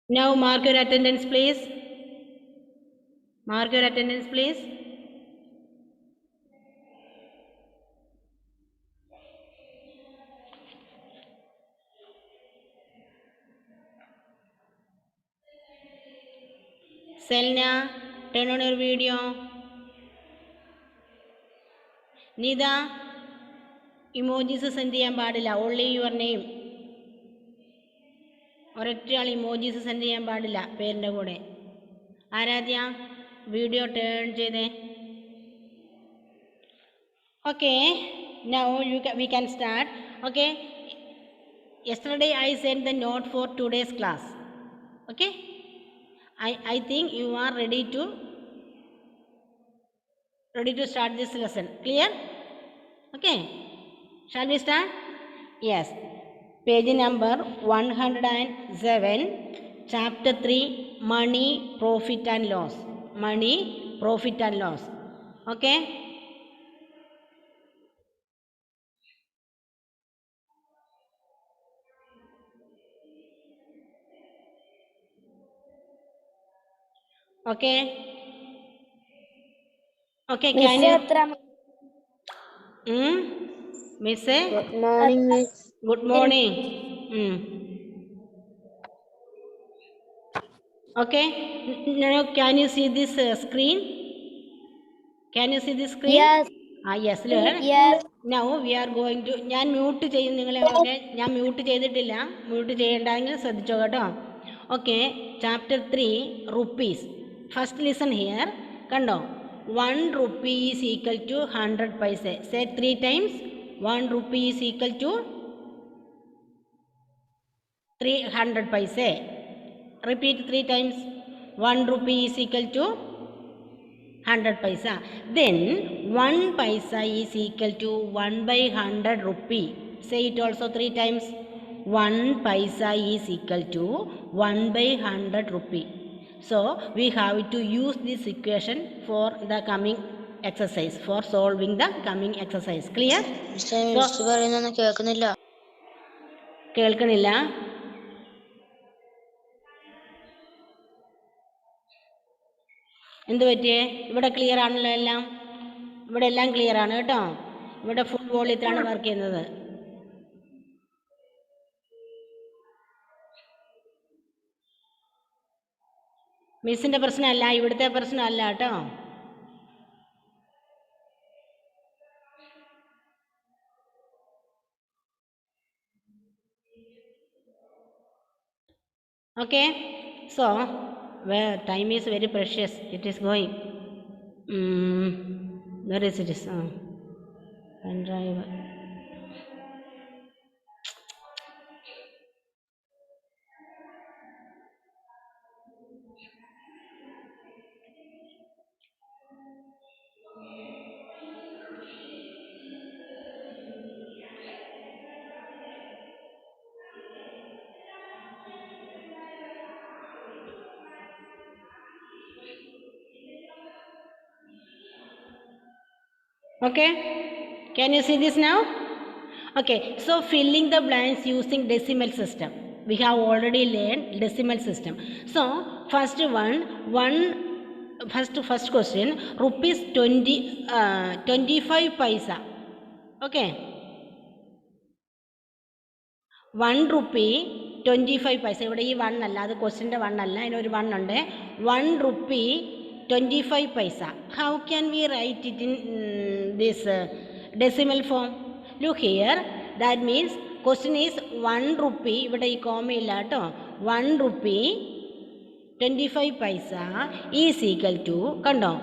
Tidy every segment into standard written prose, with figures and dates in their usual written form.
Now mark your attendance, please. Mark your attendance, please. Selna, turn on your video. Nida, emojis send ചെയ്യാൻ പാടില്ല. Only your name. ഒരൊറ്റയാൾ emojis send ചെയ്യാൻ പാടില്ല പേരിൻ്റെ കൂടെ. Aaradhya video turn ചെയ്തേ. Okay, now we can start. Okay, yesterday I sent the note for today's class. Okay, I think you are ready to start this lesson. Clear? Okay, shall we start? Yes, page number 107, chapter 3, money, profit and loss. Money, profit and loss. Okay, okay, okay. Can you miss? Good morning, miss. Good morning. Okay, now can you see this screen? Can you see this screen? Yes. Yes, learn. Yes. Now we are going to, ഞാൻ mute ചെയ്യും നിങ്ങളെയൊക്കെ. ഞാൻ mute ചെയ്തിട്ടില്ല, mute ചെയ്യേണ്ടെങ്കിൽ ശ്രദ്ധിച്ചോ കേട്ടോ. Okay, chapter 3 rupees. First listen here. കണ്ടോ, 1 rupee is equal to 100 paise. Say 3 times. 1 rupee is equal to 300 paise. Repeat 3 times. 1 rupee is equal to 100 paisa. Then 1 paisa is equal to 1 by 100 rupee. Say it also 3 times. 1 paisa is equal to 1 by 100 rupee. So we have to use this equation for the coming exercise, for solving the coming exercise. Clear? കേൾക്കണില്ല. എന്ത് പറ്റിയേ? ഇവിടെ clear ആണല്ലോ എല്ലാം. ഇവിടെ എല്ലാം clear ആണ് കേട്ടോ. ഇവിടെ ഫുൾ വോളിയത്തിലാണ് വർക്ക് ചെയ്യുന്നത്. മിസ്സിൻ്റെ പ്രശ്നമല്ല, ഇവിടുത്തെ പ്രശ്നമല്ല കേട്ടോ. Okay, so where time is very precious, it is going. Where is it? Pen drive. Okay, can you see this now? Okay, so filling the blanks using decimal system. We have already learned decimal system. So first question, rupees 25 paisa. Okay, 1 rupee 25 paisa. ഇവിടെ ഈ 1 അല്ല, അത് ക്വസ്റ്റ്യൻ്റെ 1 അല്ല, അതിനൊരു 1 ഉണ്ട്. 1 rupee 25 paisa. How can we write it in this decimal form? Look here, that means question is 1 rupee, ഇവിടെ ഈ comma ഇല്ല കേട്ടോ. 1 rupee 25 paisa is equal to, കണ്ടോ,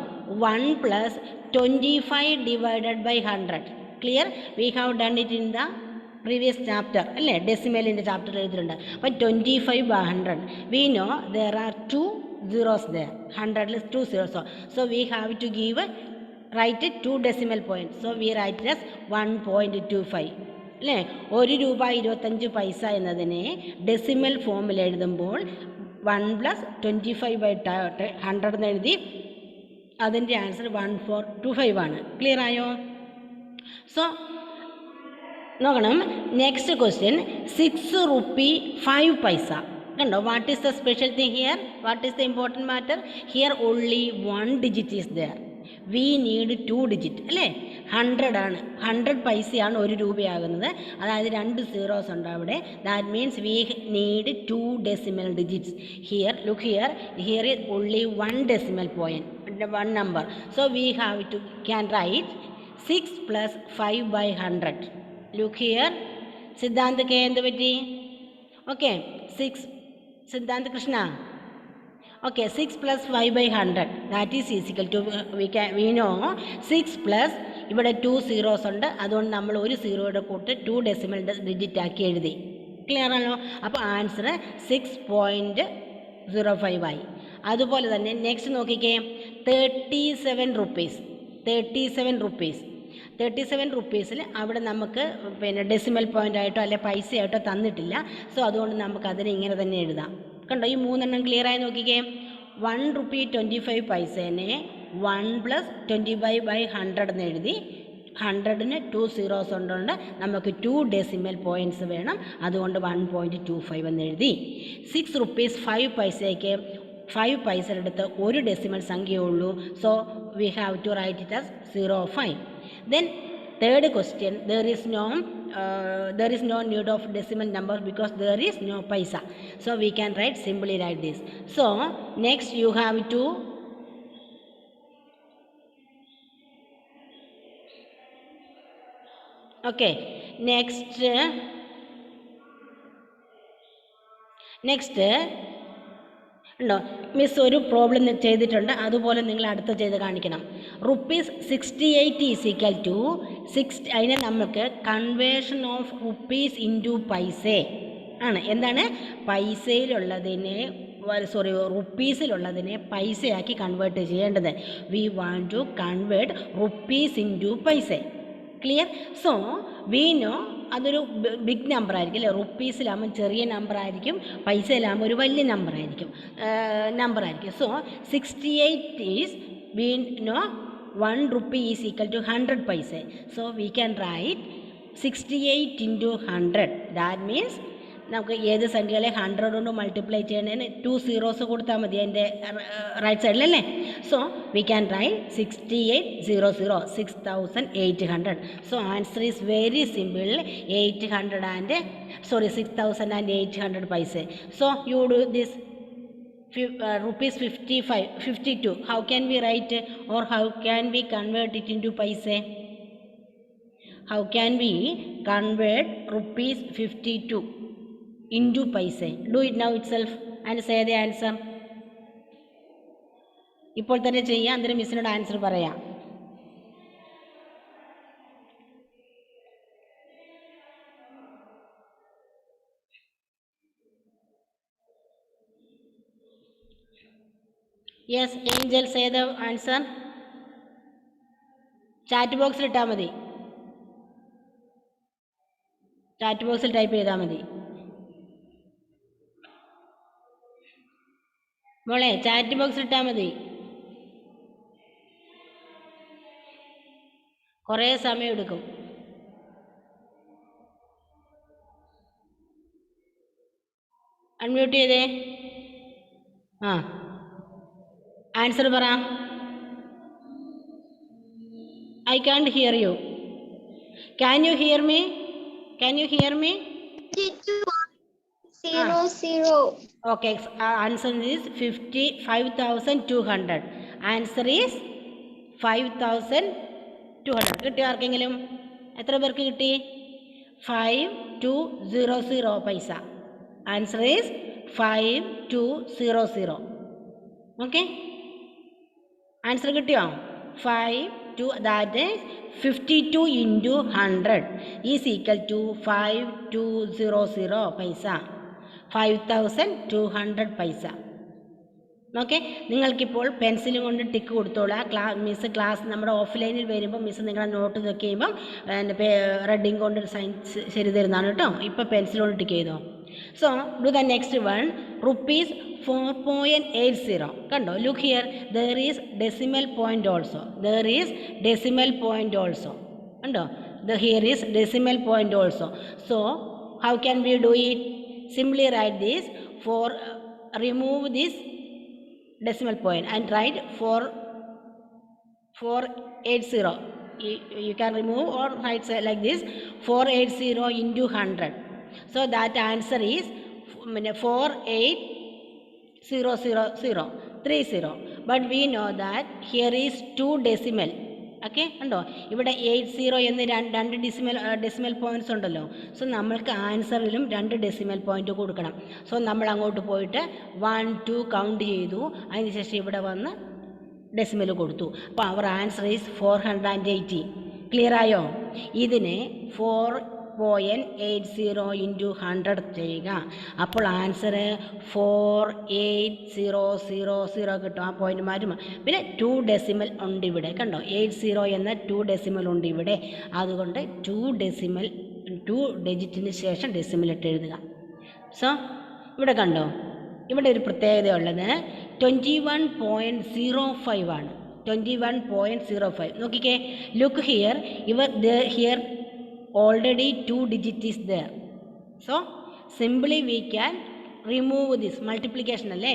1 plus 25 divided by 100. Clear? We have done it in the previous chapter അല്ലേ, ഡെസിമലിൻ്റെ chapter എഴുതിയിട്ടുണ്ട്. അപ്പം 25 by 100. We know there are 2 zeros there. 100 is 2 zeros. So we have to write it 2 decimal points. So we write it as 1.25 അല്ലേ. 1 രൂപ 25 പൈസ എന്നതിനെ decimal ഫോമിൽ എഴുതുമ്പോൾ 1 plus 25 by 100 എന്ന് എഴുതി അതിൻ്റെ ആൻസർ 1425 ആണ്. ക്ലിയർ ആയോ? സോ നോക്കണം, നെക്സ്റ്റ് ക്വസ്റ്റ്യൻ 6 rupee 5 paisa. കണ്ടോ, what is the special thing here, what is the important matter here, only 1 digit is there, we need 2 digit അല്ലേ. 100 ആണ്, 100 പൈസയാണ് 1 രൂപയാകുന്നത്, അതായത് 2 സീറോസ് ഉണ്ട് അവിടെ. That means we need 2 decimal digits here. Look here, here is only 1 decimal point, 1 number. So we have to can write 6 plus 5 by 100. Look here, Siddhant K എന്ത് പറ്റി? Okay, 6 Siddhant Krishna. Okay, 6 plus 5 by 100, that is equal to, we know 6 plus ഇവിടെ 2 zeros ഉണ്ട്, അതുകൊണ്ട് നമ്മൾ ഒരു സീറോയുടെ കൂട്ട് 2 decimal digit ആക്കി എഴുതി. ക്ലിയർ ആണല്ലോ. അപ്പോൾ ആൻസർ 6.05 ആയി. അതുപോലെ തന്നെ നെക്സ്റ്റ് നോക്കിക്കേ, 37 റുപ്പീസ്. 37 റുപ്പീസിൽ അവിടെ നമുക്ക് പിന്നെ ഡെസിമൽ പോയിൻ്റ് ആയിട്ടോ അല്ലെ പൈസയായിട്ടോ തന്നിട്ടില്ല. സോ അതുകൊണ്ട് നമുക്ക് അതിനെ ഇങ്ങനെ തന്നെ എഴുതാം. കണ്ടോ, ഈ 3 എണ്ണം ക്ലിയർ ആയി നോക്കിക്കേ. 1 rupee 25 പൈസേനെ 1 plus 25 by 100 എന്ന് എഴുതി. 100-ന് 2 സീറോസ് ഉണ്ടുകൊണ്ട് നമുക്ക് 2 ഡെസിമൽ പോയിൻറ്റ്സ് വേണം, അതുകൊണ്ട് 1.25 എന്ന് എഴുതി. 6 rupees 5 പൈസയ്ക്ക് 5 പൈസ എടുത്ത് ഒരു ഡെസിമൽ സംഖ്യയേ ഉള്ളൂ. So we have to write it as 0.5. Then third question, there is no need of decimal number because there is no paisa. So we can write simply like this. So next you have to okay, next ഉണ്ടോ, miss ഒരു problem ചെയ്തിട്ടുണ്ട്, അതുപോലെ നിങ്ങൾ അടുത്ത് ചെയ്ത് കാണിക്കണം. ₹68 is equal to 6, അതിനെ നമുക്ക് conversion of rupees into paise ആണ്. എന്താണ്, പൈസയിലുള്ളതിനെ റുപ്പീസിലുള്ളതിനെ പൈസയാക്കി കൺവേർട്ട് ചെയ്യേണ്ടത്. We want to convert rupees into paisa. Clear? So we know അതൊരു ബിഗ് നമ്പർ ആയിരിക്കും അല്ലേ. റുപ്പീസിലാകുമ്പോൾ ചെറിയ നമ്പർ ആയിരിക്കും, പൈസയിലാകുമ്പോൾ ഒരു വലിയ നമ്പർ ആയിരിക്കും. So 68 is, we know 1 rupee is equal to 100 paisa. So we can write 68 into 100. That means നമുക്ക് ഏത് സംഖ്യകളെ 100 കൊണ്ട് മൾട്ടിപ്ലൈ ചെയ്യണതിന് 2 സീറോസ് കൊടുത്താൽ മതി അതിൻ്റെ റൈറ്റ് സൈഡിലല്ലേ. So we can write 6800, 6800. So answer is very simple, 6,800 paisa. So you do this rupees 52. How can we write or how can we convert it into paise? How can we convert rupees 52 into paise? Do it now itself and say the answer. ഇപ്പോൾ തന്നെ ചെയ്യാം, അന്നേരം മിസ്സിനോട് answer പറയാം. Yes Angel, say the answer. Chat ബോക്സിൽ ഇട്ടാൽ മതി, chat ബോക്സിൽ type ചെയ്താൽ മതി. മോളെ ചാറ്റ് ബോക്സിൽ ഇട്ടാൽ മതി, കുറേ സമയം എടുക്കും. അൺമ്യൂട്ട് ചെയ്തേ. ആൻസർ പറ. I can't hear you. Can you hear me? Can you hear me? 0. Okay, answer is 5,200. Answer is 5,200. കിട്ടിയോ ആർക്കെങ്കിലും? എത്ര പേർക്ക് കിട്ടി? 5200 പൈസ. Answer is 5200. ഓക്കെ, ആൻസർ കിട്ടിയോ? 52, that is 52 into 100 is equal to 5200 പൈസ, 5200 പൈസ. ഓക്കെ, നിങ്ങൾക്കിപ്പോൾ പെൻസിലും കൊണ്ട് ടിക്ക് കൊടുത്തോളാം. മിസ് ക്ലാസ് നമ്മുടെ ഓഫ്ലൈനിൽ വരുമ്പോൾ മിസ് നിങ്ങളുടെ നോട്ട് നോക്കി കഴിയുമ്പം റെഡിങ് കൊണ്ട് സൈൻ ശരി തരുന്നതാണ് കേട്ടോ. ഇപ്പോൾ പെൻസിൽ കൊണ്ട് ടിക്ക് ചെയ്തോ. So do the next one, ₹4.80. കണ്ടോ, look here, there is decimal point also. കണ്ടോ, here is decimal point also. So how can we do it? Simply write this for remove this decimal point and write 480. You can remove or write like this 480 into 100. So that answer is 4800030. But we know that here is 2 decimal. Okay ഉണ്ടോ, ഇവിടെ 80 എന്ന് രണ്ട് decimal points ഉണ്ടല്ലോ. So നമ്മൾക്ക് ആൻസറിലും 2 decimal point കൊടുക്കണം. So നമ്മൾ അങ്ങോട്ട് പോയിട്ട് 1 2 കൗണ്ട് ചെയ്തു, അതിനുശേഷം ഇവിടെ വന്ന് ഡെസിമൽ കൊടുത്തു. അപ്പോൾ അവർ ആൻസർ ഈസ് 480. ക്ലിയർ ആയോ? ഇതിനെ 4.80 ഇൻറ്റു 100 ചെയ്യുക. അപ്പോൾ ആൻസർ 48000 കിട്ടും. ആ പോയിന്റ് മാറ്റും. പിന്നെ 2 ഡെസിമൽ ഉണ്ട് ഇവിടെ, കണ്ടോ 80 എന്ന 2 ഡെസിമൽ ഉണ്ട് ഇവിടെ. അതുകൊണ്ട് 2 ഡിജിറ്റിന് ശേഷം ഡെസിമൽ ഇട്ട് എഴുതുക. സോ ഇവിടെ കണ്ടോ, ഇവിടെ ഒരു പ്രത്യേകത ഉള്ളത് 21.05 ആണ്. 21.05 നോക്കിക്കേ. Look here, here already 2 digit is there. So simply we can remove this multiplication alle.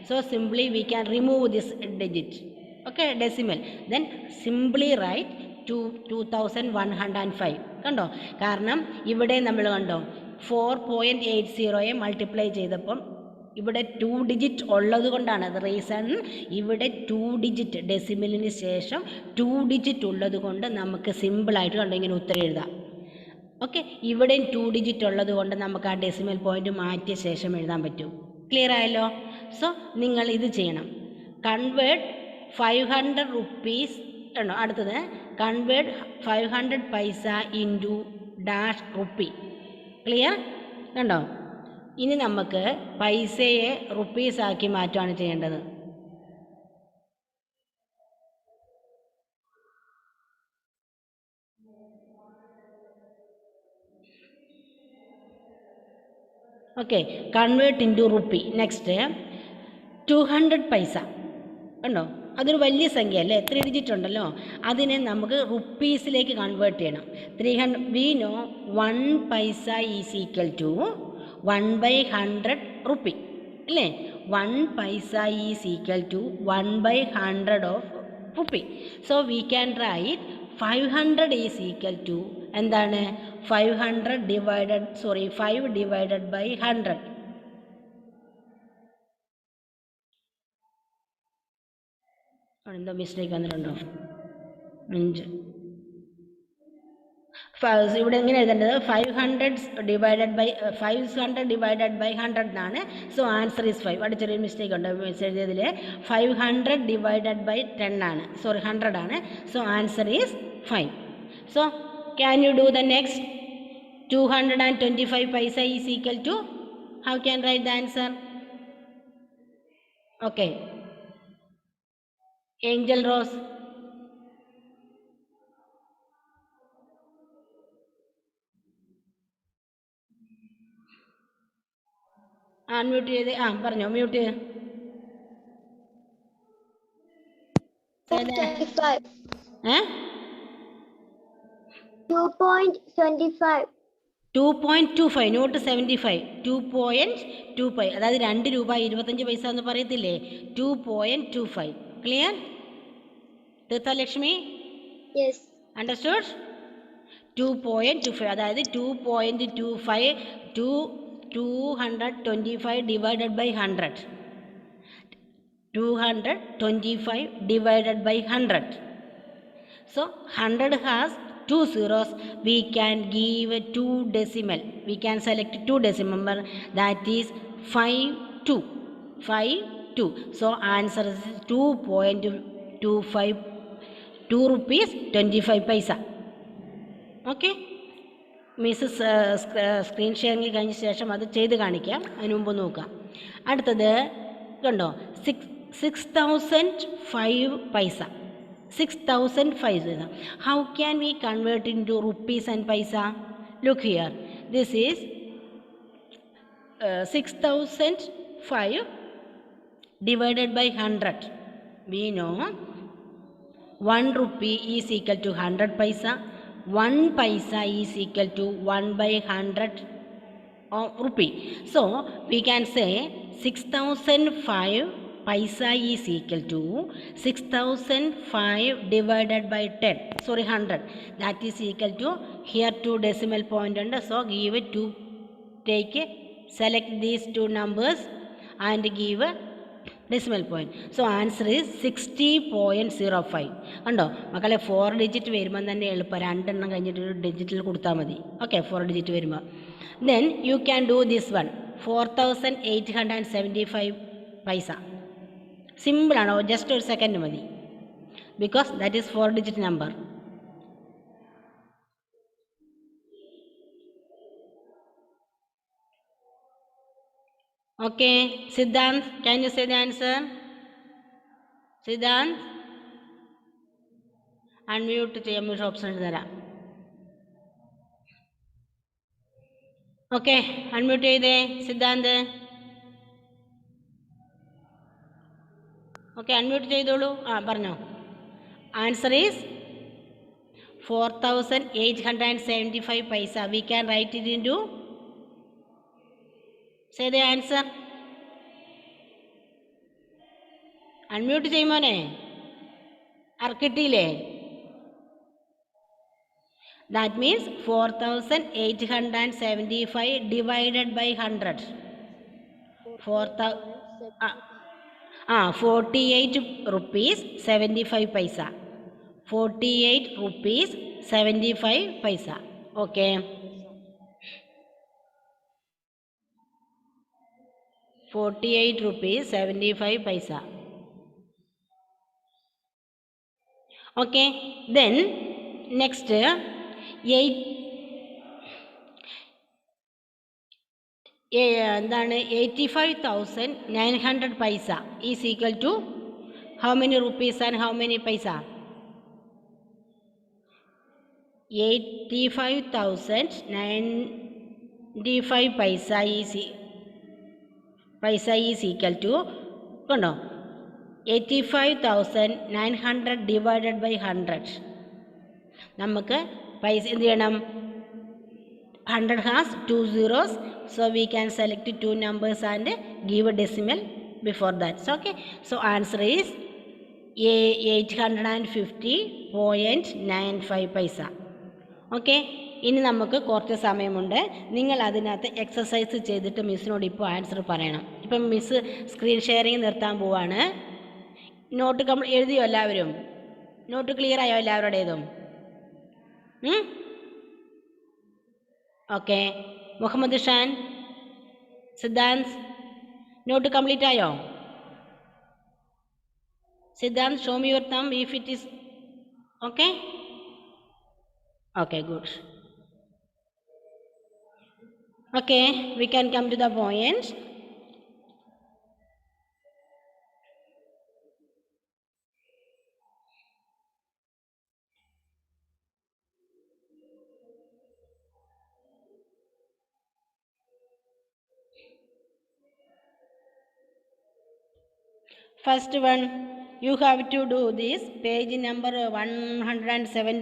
So simply we can remove this digit, okay, decimal. Then simply write 2105. കണ്ടോ, കാരണം ഇവിടെ നമ്മൾ കണ്ടോ 4.80 മൾട്ടിപ്ലൈ ചെയ്തപ്പം ഇവിടെ 2 ഡിജിറ്റ് ഉള്ളത് കൊണ്ടാണ് അത് റീസൺ. ഇവിടെ 2 ഡിജിറ്റ് ഡെസിമലിന് ശേഷം 2 ഡിജിറ്റ് ഉള്ളത് കൊണ്ട് നമുക്ക് സിമ്പിളായിട്ട് കണ്ടോ ഇങ്ങനെ ഉത്തരം എഴുതാം. ഓക്കെ, ഇവിടെയും 2 ഡിജിറ്റ് ഉള്ളത് കൊണ്ട് നമുക്ക് ആ ഡെസിമൽ പോയിന്റ് മാറ്റിയ ശേഷം എഴുതാൻ പറ്റും. ക്ലിയർ ആയല്ലോ? സോ നിങ്ങൾ ഇത് ചെയ്യണം. കൺവേർട്ട് 500 റുപ്പീസ് ഉണ്ടോ, അടുത്തത് കൺവേർട്ട് 500 പൈസ ഇൻറ്റു ഡാഷ് റുപ്പി. ക്ലിയർ? കണ്ടോ, ഇനി നമുക്ക് പൈസയെ റുപ്പീസ് ആക്കി മാറ്റുകയാണ് ചെയ്യേണ്ടത്. Okay, convert into rupee. Next 200 പൈസ ഉണ്ടോ, അതൊരു വലിയ സംഖ്യ അല്ലേ, 3 ഡിജിറ്റ് ഉണ്ടല്ലോ. അതിനെ നമുക്ക് റുപ്പീസിലേക്ക് കൺവേർട്ട് ചെയ്യണം. 300 V know 1 paisa is equal to 1/100 rupee അല്ലേ. 1 paisa is equal to 1/100 of rupee. So we can write 500 is equal to എന്താണ്, 5 ഡിവൈഡഡ് ബൈ 100. എന്തോ മിസ്റ്റേക്ക് വന്നിട്ടുണ്ടോ? 5 ഇവിടെ എങ്ങനെ എഴുതേണ്ടത്, 500 ഡിവൈഡഡ് ബൈ 100 എന്നാണ്. So answer is 5. അവിടെ ചെറിയൊരു മിസ്റ്റേക്ക് ഉണ്ട് എഴുതിയതിൽ. 500 ഡിവൈഡഡ് ബൈ 10 ആണ്, 100 ആണ്. So answer is 5. So can you do the next? 225 paisa is equal to, how can write the answer? Okay, Angel Rose. Unmute ചെയ്ത് പറഞ്ഞോ, മ്യൂട്ട്. 2.25 നോട്ട് 75. 2.25 അതായത് 2 രൂപ 25 പൈസ എന്ന് പറയത്തില്ലേ, 2.25. ക്ലിയർ? തീർത്ത ലക്ഷ്മി? Yes, understood? 2.25 അതായത് 225 divided by 100. 225 divided by 100. So 100 has 2 zeros. We can give 2 decimal. We can select 2 decimal number, that is 52. 52. So answer is 2.25, 2 rupees 25 paisa. Okay. Mrs screen sharing കഴിഞ്ഞ ശേഷം അത് ചെയ്ത് കാണിക്കാം. അതിന് മുമ്പ് നോക്കാം. അടുത്തത് കണ്ടോ, 6005 paisa. 6005. How can we convert into rupees and paisa? Look here. This is 6005 divided by 100. We know 1 rupee is equal to 100 paisa. 1 paisa is equal to 1/100. rupee. So we can say 6005 paisa is equal to 6005 divided by 10, sorry 100, that is equal to, here 2 decimal point under, so give it to, take, select these two numbers and give a decimal point. So answer is 60.05. കണ്ടോ മക്കളെ, 4 digit വരുമ്പം തന്നെ എളുപ്പം, രണ്ടെണ്ണം കഴിഞ്ഞിട്ട് ഒരു ഡിജിറ്റിൽ കൊടുത്താൽ മതി. ഓക്കെ, 4 ഡിജിറ്റ് വരുമ്പോൾ then you can do this one, 4875 paisa. Simple ആണോ, ജസ്റ്റ് ഒരു സെക്കൻഡ് മതി, because that is 4 digit number. Okay, Siddhant, can you say the answer? Siddhant, unmute ചെയ്യാൻ ഒരു ഓപ്ഷൻ തരാം. ഓക്കെ, അൺമ്യൂട്ട് ചെയ്തേ സിദ്ധാന്ത്. ഓക്കെ, അൺമ്യൂട്ട് ചെയ്തോളൂ. പറഞ്ഞോ. Answer is 4875 paisa. We can write it into, say the answer. Unmute ചെയ്യുമോനെ, കിട്ടിയില്ലേ? That means 4875 divided by 100. 48 rupees 75 paisa. 48 rupees 75 paisa. Okay. 48 rupees 75 paisa. Okay. Then next 85,900 paisa is equal to how many rupees and how many paisa? 85,095 paisa is equal to, കണ്ടോ, 85,900 divided by 100. നമുക്ക് പൈസ എന്ത് ചെയ്യണം? 100 has 2 zeros, so we can select 2 numbers and give a decimal before that. So, okay, so answer is 850.95 paisa. Okay, ഇനി നമുക്ക് കുറച്ച് സമയമുണ്ട്. നിങ്ങൾ അതിനകത്ത് എക്സസൈസ് ചെയ്തിട്ട് മിസ്സിനോട് ഇപ്പോൾ ആൻസർ പറയണം. ഇപ്പം മിസ്സ് സ്ക്രീൻ ഷെയറിങ് നിർത്താൻ പോവാണ്. നോട്ട് എഴുതിയോ എല്ലാവരും? നോട്ട് ക്ലിയർ ആയോ എല്ലാവരുടേതും? Okay, Muhammad Shan, Siddhant, note complete ആയോ? Siddhant, show me your thumb if it is okay. Okay, good. Okay, we can come to the point. First one, you have to do this page number 107.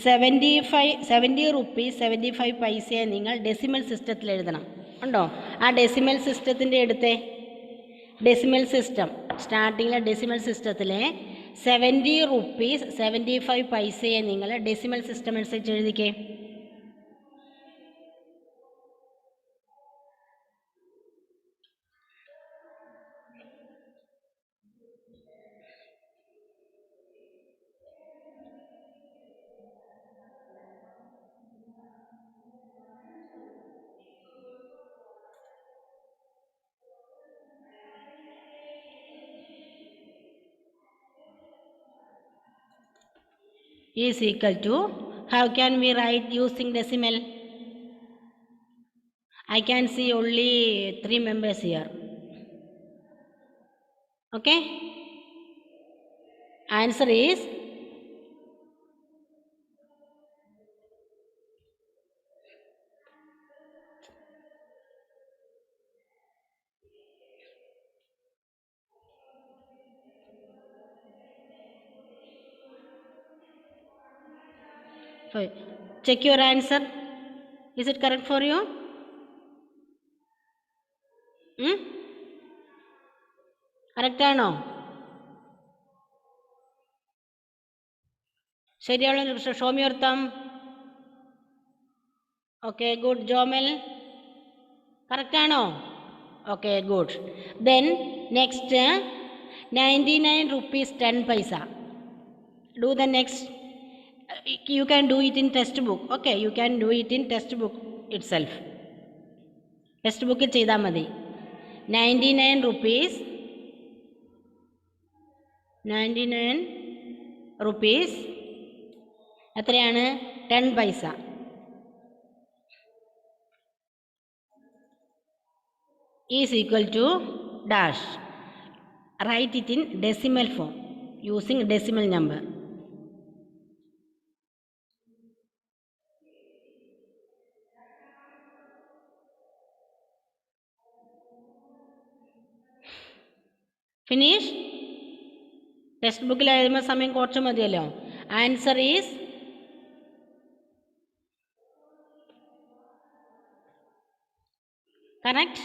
70 rupees 75 paisa നിങ്ങൾ decimal സിസ്റ്റത്തിൽ എഴുതണം. ഉണ്ടോ? ആ decimal സിസ്റ്റത്തിൻ്റെ എടുത്തേ, decimal system സ്റ്റാർട്ടിങ്ങിലെ decimal സിസ്റ്റത്തിലെ 70 rupees 75 paisa നിങ്ങൾ decimal system അനുസരിച്ച് എഴുതിക്കേ. Is equal to, how can we write using decimal? I can see only 3 members here. Okay, answer is check your answer. Is it correct for you? കറക്റ്റാണോ? ശരിയാണോ? Show me your thumb. Okay, good. Jomal, കറക്റ്റാണോ? Okay, good. Then next 99 rupees 10 paisa. Do the next. You can do it in textbook. Okay, you can do it in textbook itself. Text ചെയ്താൽ മതി. 99 rupees 99 rupees എത്രയാണ്? 10 പൈസ. Is equal to dash. Write it in decimal form using decimal number. Finish? ടെക്സ്റ്റ് ബുക്കിൽ എഴുതുമ്പോൾ സമയം കുറച്ച് മതിയല്ലോ. Answer is correct?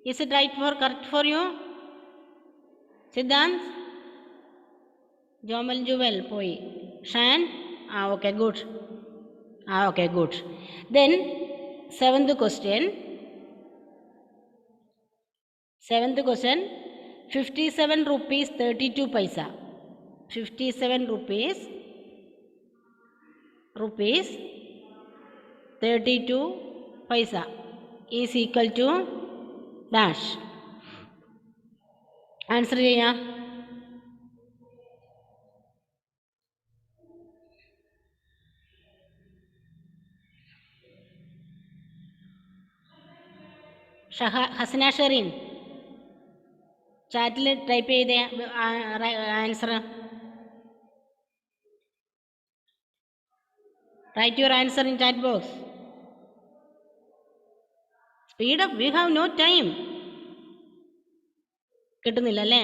Is it correct for you? Siddhant? Jomal Jewel പോയി. Shaan? Okay, good. Okay, good. Then seventh question 57 rupees 32 paisa. 57 rupees 32 paisa is equal to dash. Answer ചെയ്യാം. ഹസന ഷെറിൻ ചാറ്റിൽ type ചെയ്തേ answer. Write your answer in chat box. Speed up, we have no time. കിട്ടുന്നില്ല അല്ലേ?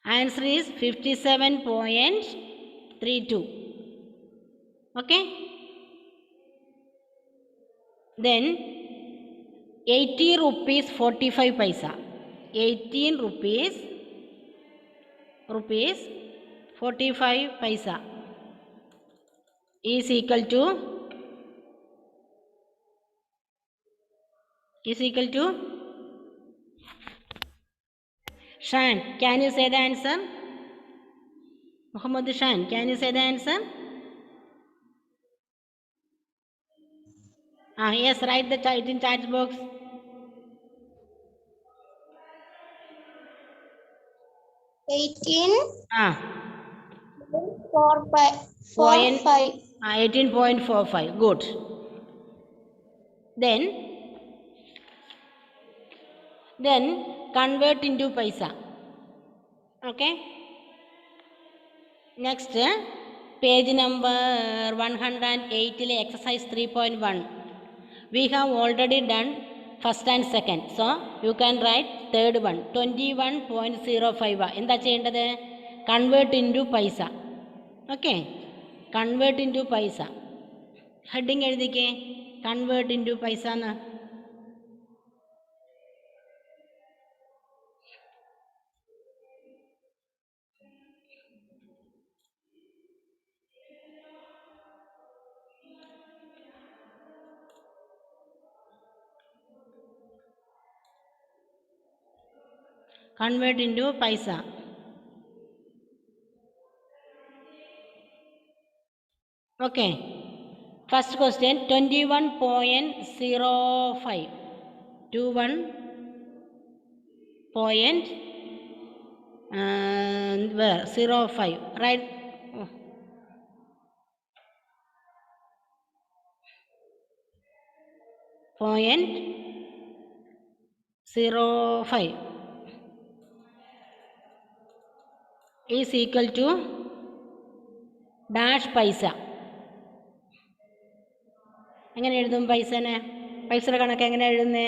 Answer is 57.32. Okay. Then 18 rupees 45 paisa. 18 rupees 45 paisa is equal to Shan, can you say the answer? Muhammad Shan, can you say the answer? Yes, write the it in chat box. 18.45. Good. Then convert into paisa. Okay. Next, page number 108 exercise 3.1. We have already done first and second, so you can write third one. 21.05. എന്താ ചെയ്യേണ്ടത്? Convert into പൈസ. Okay, convert into പൈസ. Heading എഴുതിക്കേ, convert into പൈസ എന്ന്. Convert into paisa. Okay. First question 21.05. 21.05. Right. .05 is equal to dash പൈസ. എങ്ങനെ എഴുതും പൈസനെ? പൈസയുടെ കണക്ക് എങ്ങനെ എഴുതുന്നേ?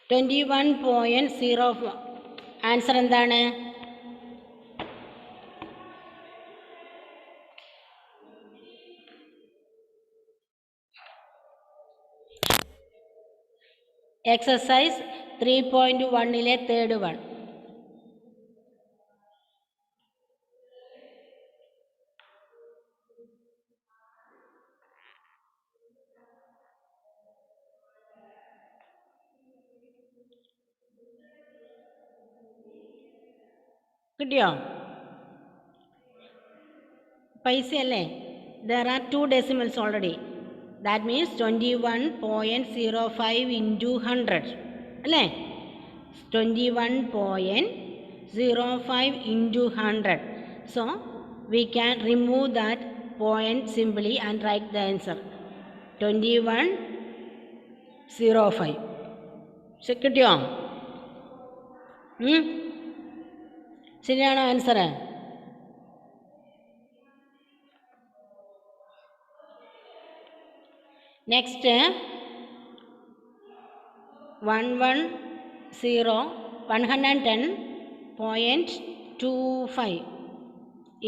.0. ആൻസർ എന്താണ്? എക്സസൈസ് 3.1-ലെ തേർഡ് വൺ. കിട്ടിയോ? പൈസയല്ലേ? There are 2 decimals already. That means 21.05 into 100 അല്ലേ? 21.05 into 100. So we can remove that point simply and write the answer 21.05. കിട്ടിയോ? ശരിയാണോ answer? Next 110.25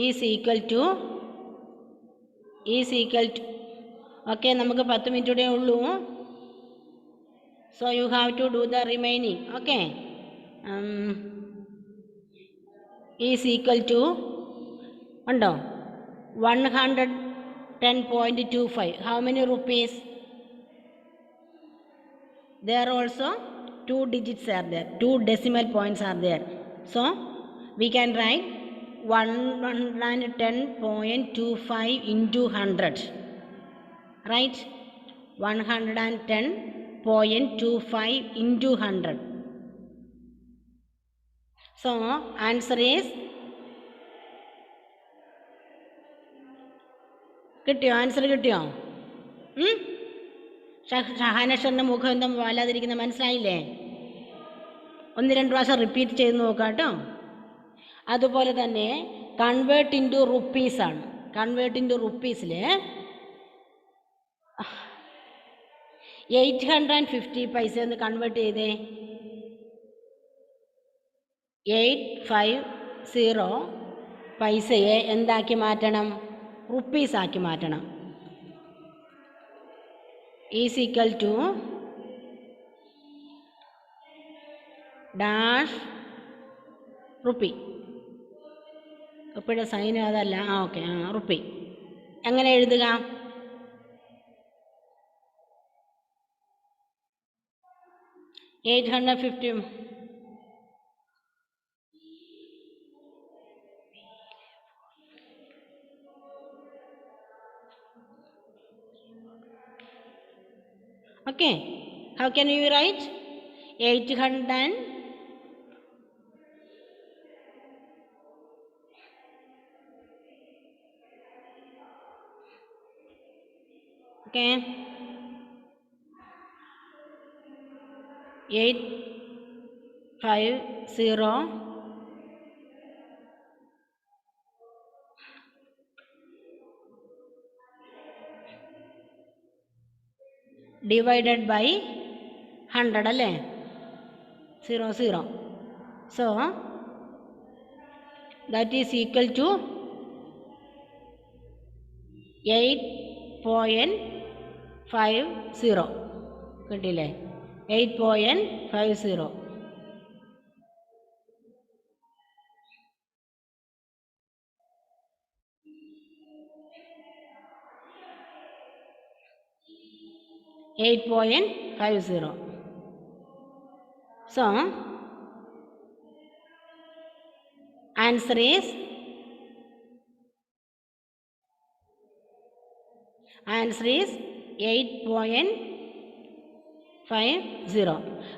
is equal to okay, നമുക്ക് 10 മിനിറ്റ് കൂടെ ഉള്ളൂ. So you have to do the remaining. Okay, is equal to ഉണ്ടോ? 110.25. How many rupees? There also 2 digits are there, 2 decimal points are there. So we can write 110.25 into 100. Right? 110.25 into 100. So answer is കിട്ടിയോ? Answer കിട്ടിയോ? ഷഹാനഷറിൻ്റെ മുഖം എന്താ വല്ലാതിരിക്കുന്ന മനസ്സിലായില്ലേ? 1-2 പ്രാവശ്യം repeat ചെയ്ത് നോക്കാം കേട്ടോ. അതുപോലെ തന്നെ കൺവേർട്ട് ഇൻറ്റു റുപ്പീസാണ്. കൺവേർട്ട് ഇൻറ്റു റുപ്പീസിൽ 850 പൈസ ഒന്ന് കൺവേർട്ട് ചെയ്തേ. 850 പൈസയെ എന്താക്കി മാറ്റണം? റുപ്പീസാക്കി മാറ്റണം. Is equal to dash rupee. റുപ്പിയുടെ സൈൻ അതല്ല. Okay, rupee. എങ്ങനെ എഴുതുക? $850 Okay, how can you write 800 okay 850 divided by 100 അല്ലേ? 00. So that is equal to 8.50. കിട്ടിയില്ലേ? 8.50. So answer is 8.50.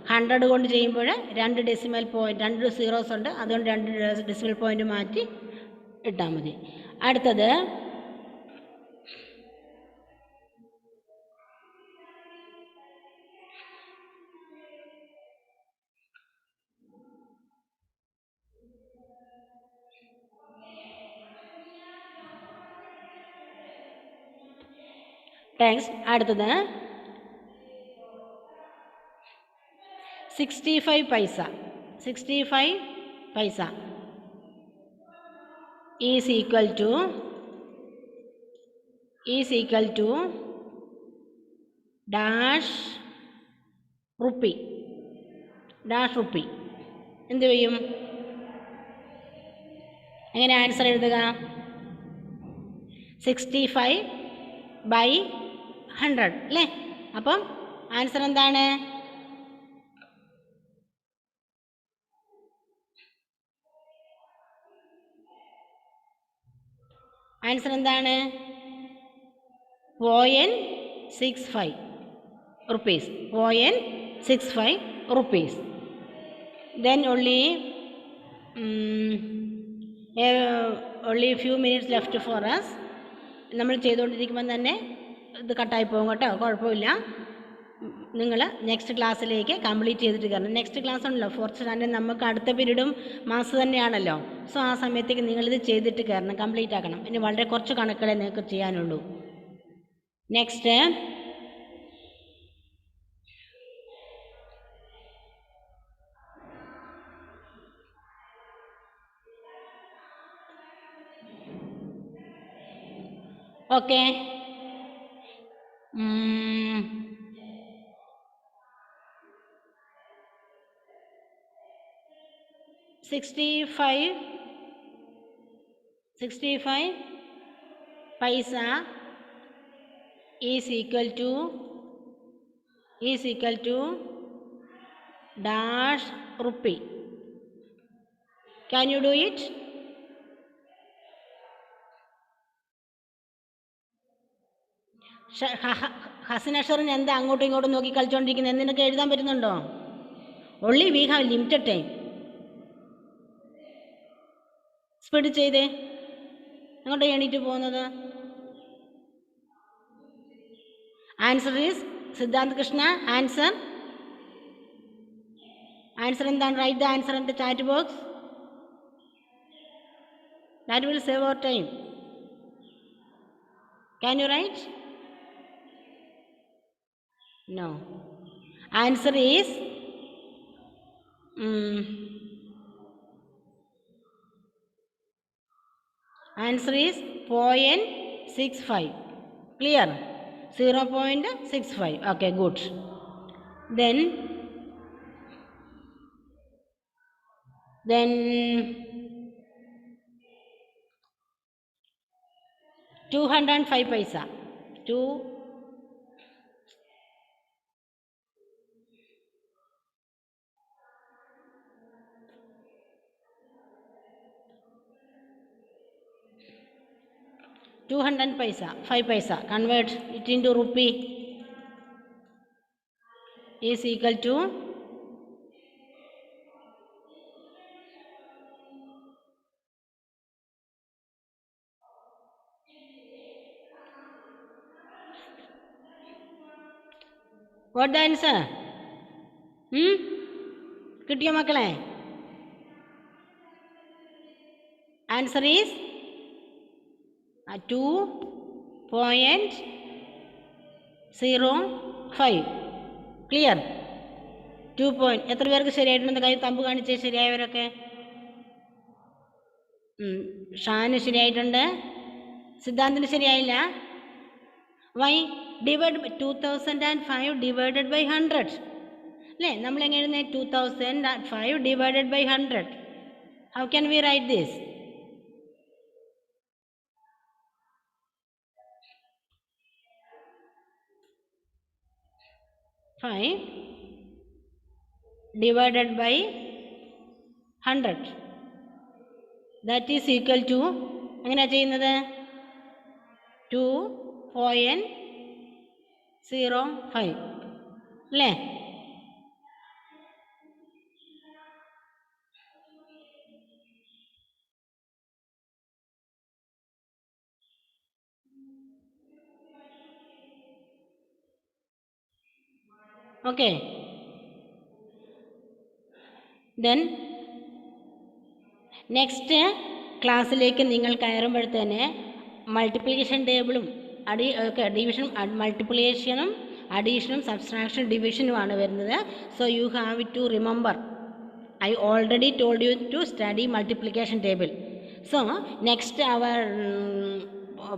100 കൊണ്ട് ചെയ്യുമ്പോൾ 2 ഡെസിമൽ പോയിൻറ്റ്, 2 സീറോസ് ഉണ്ട്, അതുകൊണ്ട് 2 ഡെസിമൽ പോയിൻറ്റ് മാറ്റി ഇട്ടാൽ മതി. അടുത്തത് അടുത്തത് 65 paisa. 65 paisa is equal to dash rupee dash rupee എന്ത് ചെയ്യും? എങ്ങനെ ആൻസർ എഴുതുക? 65/100 അല്ലേ? അപ്പം ആൻസർ എന്താണ്? ആൻസർ എന്താണ്? 0.65 rupees. 0.65 rupees. Then only few minutes left for us. നമ്മൾ ചെയ്തുകൊണ്ടിരിക്കുമ്പോൾ തന്നെ ഇത് കട്ടായി പോകും കേട്ടോ, കുഴപ്പമില്ല. നിങ്ങൾ നെക്സ്റ്റ് ക്ലാസ്സിലേക്ക് കംപ്ലീറ്റ് ചെയ്തിട്ട് കയറണം. നെക്സ്റ്റ് ക്ലാസ് ഉണ്ടല്ലോ 4th സ്റ്റാൻഡേർഡ്, നമുക്ക് അടുത്ത പീരീഡും മാസം തന്നെയാണല്ലോ. സോ ആ സമയത്തേക്ക് നിങ്ങളിത് ചെയ്തിട്ട് കയറണം, കംപ്ലീറ്റ് ആക്കണം. ഇനി വളരെ കുറച്ച് കണക്കുകളെ നിങ്ങൾക്ക് ചെയ്യാനുള്ളൂ. Next okay. 65 paisa is equal to dash rupee. Can you do it? Hasan അഷറിന് എന്താ അങ്ങോട്ടും ഇങ്ങോട്ടും നോക്കി കളിച്ചോണ്ടിരിക്കുന്നത്? നിനക്ക് എഴുതാൻ പറ്റുന്നുണ്ടോ? only we have limited time. Speed ചെയ്തേ. അങ്ങോട്ട് എണീറ്റ് പോകുന്നത്. Answer is Siddhant Krishna. Answer എന്താണ്? Write the answer in the chat box. That will save our time. Can you write? No. Answer is 0.65. Clear? 0.65. Okay, good. Then 205 paisa. 200 paisa, 5 paisa. Convert it into rupee is equal to what the answer? കിട്ടിയോ മക്കളെ? Answer is 2.05. Clear? 2. എത്ര പേർക്ക് ശരിയായിട്ടുണ്ട്? കൈ thumb കാണിച്ചേ ശരിയായവരൊക്കെ. ഷാന് ശരിയായിട്ടുണ്ട്. സിദ്ധാന്തിന് ശരിയായില്ല. Y? Divide 2005 divided by 100 അല്ലേ? നമ്മൾ എങ്ങനെ എഴുതുന്നത്? 2005 divided by 100. How can we write this? 5 divided by 100. That is equal to എങ്ങനെയാണ് ചെയ്യുന്നത്? 2.05 അല്ലേ? ഓക്കെ. ദെൻ നെക്സ്റ്റ് ക്ലാസ്സിലേക്ക് നിങ്ങൾ കയറുമ്പോഴത്തേന് മൾട്ടിപ്ലിക്കേഷൻ ടേബിളും മൾട്ടിപ്ലിക്കേഷനും അഡീഷനും സബ്സ്ട്രാക്ഷൻ ഡിവിഷനുമാണ് വരുന്നത്. So you have to remember. I already told you to study multiplication table. So next our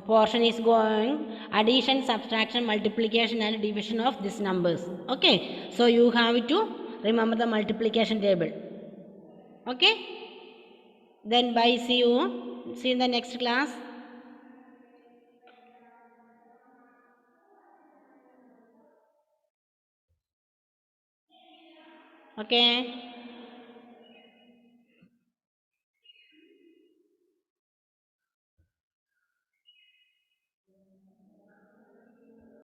portion is going addition, subtraction, multiplication and division of these numbers. Okay, so you have to remember the multiplication table. Okay, then bye, see you in the next class. Okay.